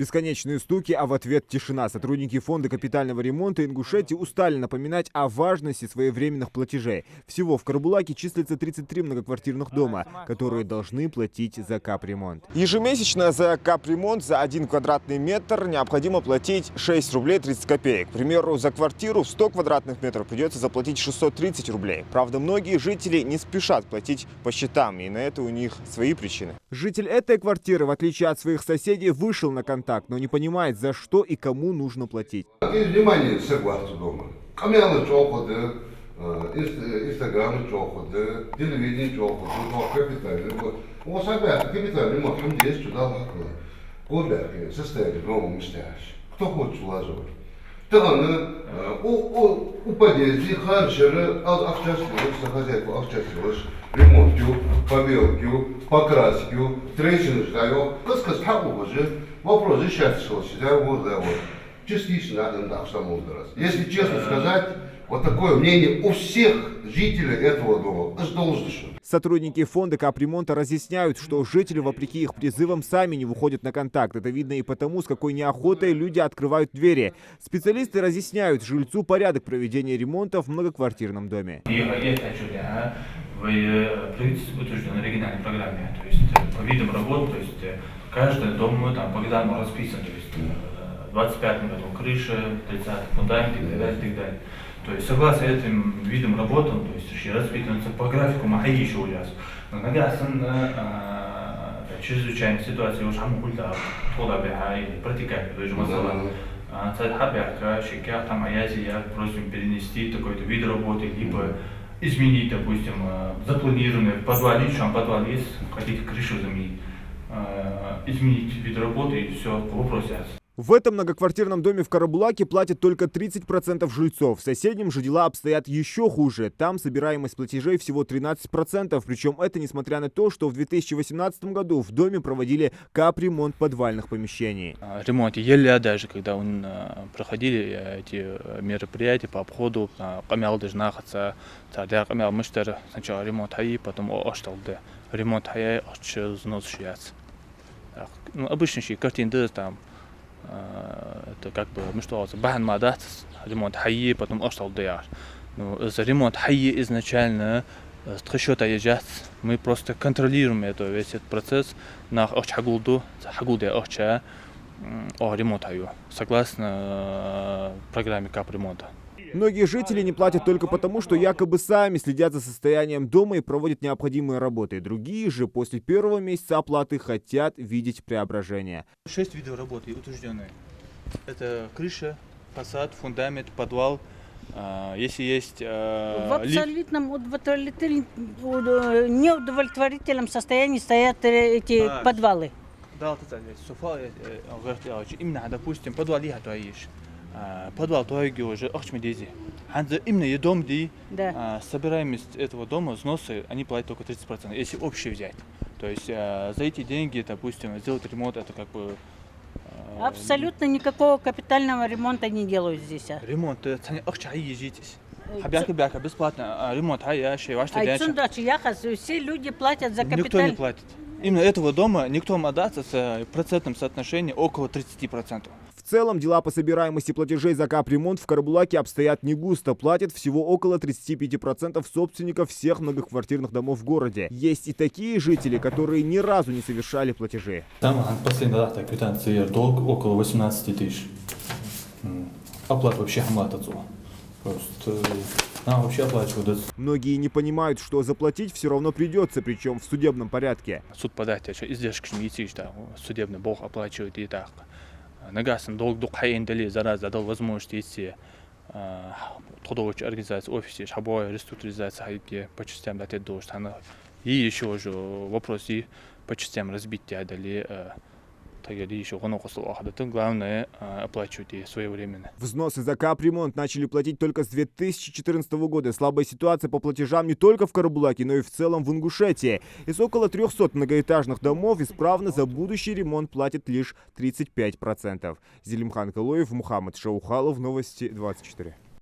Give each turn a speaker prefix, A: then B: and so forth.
A: Бесконечные стуки, а в ответ тишина. Сотрудники фонда капитального ремонта Ингушетии устали напоминать о важности своевременных платежей. Всего в Карабулаке числится 33 многоквартирных дома, которые должны платить за капремонт. Ежемесячно за капремонт за 1 квадратный метр необходимо платить 6 рублей 30 копеек. К примеру, за квартиру в 100 квадратных метров придется заплатить 630 рублей. Правда, многие жители не спешат платить по счетам, и на это у них свои причины. Житель этой квартиры, в отличие от своих соседей, вышел на контакт, но не понимает, за что и кому нужно платить.
B: Внимание, согласно дома. Камеры чокоды, инстаграмы чокоды, телевидение чокоды, капитальный. Вот капитальный ремонт, там есть туда лакы. Состояние дома мстящий. Кто хочет улаживать? У подъезда харчеры, хозяйку акчасилыш, ремонтю, побелкю, покраску, трещину ждаю. Кыскыз табу же, вопрос счастья сюда вот. Частично надо раз. Если честно сказать, вот такое мнение у всех жителей этого дома.
A: Сотрудники фонда капремонта разъясняют, что жители, вопреки их призывам, сами не выходят на контакт. Это видно и потому, с какой неохотой люди открывают двери. Специалисты разъясняют жильцу порядок проведения ремонта в многоквартирном доме.
C: В правительстве утверждена оригинальной программе, то есть по видам работ, то есть каждый дом там по годам расписан, то есть 25 годом крыша, 30 фундамент и так далее. То есть согласно этим видам работ, то есть расписывается по графику махаи еще у нас. Но чрезвычайная ситуация уже протекает, то есть просим перенести такой-то вид работы, либо изменить, допустим, запланированное в подвале, там подвал есть, хотите крышу заменить, изменить вид работы и все по вопросу.
A: В этом многоквартирном доме в Карабулаке платят только 30% жильцов. В соседнем же дела обстоят еще хуже. Там собираемость платежей всего 13%. Причем это несмотря на то, что в 2018 году в доме проводили капремонт подвальных помещений.
C: Ремонт еле даже, когда проходили эти мероприятия по обходу, камел даже находится, камел мыштер, сначала ремонт хаи, потом ошталды. Ремонт хаи, взнос шияц. Обычные картины там. Это как бы бан мадат, ремонт хайи, потом оштал даяр. За ремонт хайи изначально с трещота езжать, мы просто контролируем весь этот процесс на хагулду, хагулде охча о ремонт хайю, согласно программе капремонта.
A: Многие жители не платят только потому, что якобы сами следят за состоянием дома и проводят необходимые работы. Другие же после первого месяца оплаты хотят видеть преображение.
C: 6 видов работы утвержденные. Это крыша, фасад, фундамент, подвал. Если есть...
D: В абсолютном неудовлетворительном состоянии стоят эти подвалы.
C: Да, именно, допустим, подвал подвал тойги уже ахчмедези. Именно и дом, собираемость этого дома, взносы, они платят только 30%, если общий взять. То есть за эти деньги, допустим, сделать ремонт, это как бы...
D: Абсолютно никакого капитального ремонта не делают здесь.
C: Ремонт, это ежитесь. Бесплатно. Ремонт,
D: все люди платят за капитал.
C: Никто не платит. Именно этого дома никто отдаться с процентным соотношением около 30%.
A: В целом дела по собираемости платежей за капремонт в Карабулаке обстоят не густо. Платят всего около 35% собственников всех многоквартирных домов в городе. Есть и такие жители, которые ни разу не совершали платежи.
E: Там последняя дата квитанции долг около 18 тысяч. Оплата вообще хамлатацу. Просто нам вообще оплачивают.
A: Многие не понимают, что заплатить все равно придется, причем в судебном порядке.
C: Суд подать, издержки судебный бог оплачивает и так. Нагасан долг духайндали зараз дал возможность если трудовой организации офисе шабой реструктуризация по частям дать должность. И еще же вопросы по частям разбития дали. Еще главное оплачивать своевременно.
A: Взносы за капремонт начали платить только с 2014 года. Слабая ситуация по платежам не только в Карабулаке, но и в целом в Ингушетии. Из около 300 многоэтажных домов исправно за будущий ремонт платят лишь 35%. Зелимхан Калоев, Мухаммад Шаухалов, Новости 24.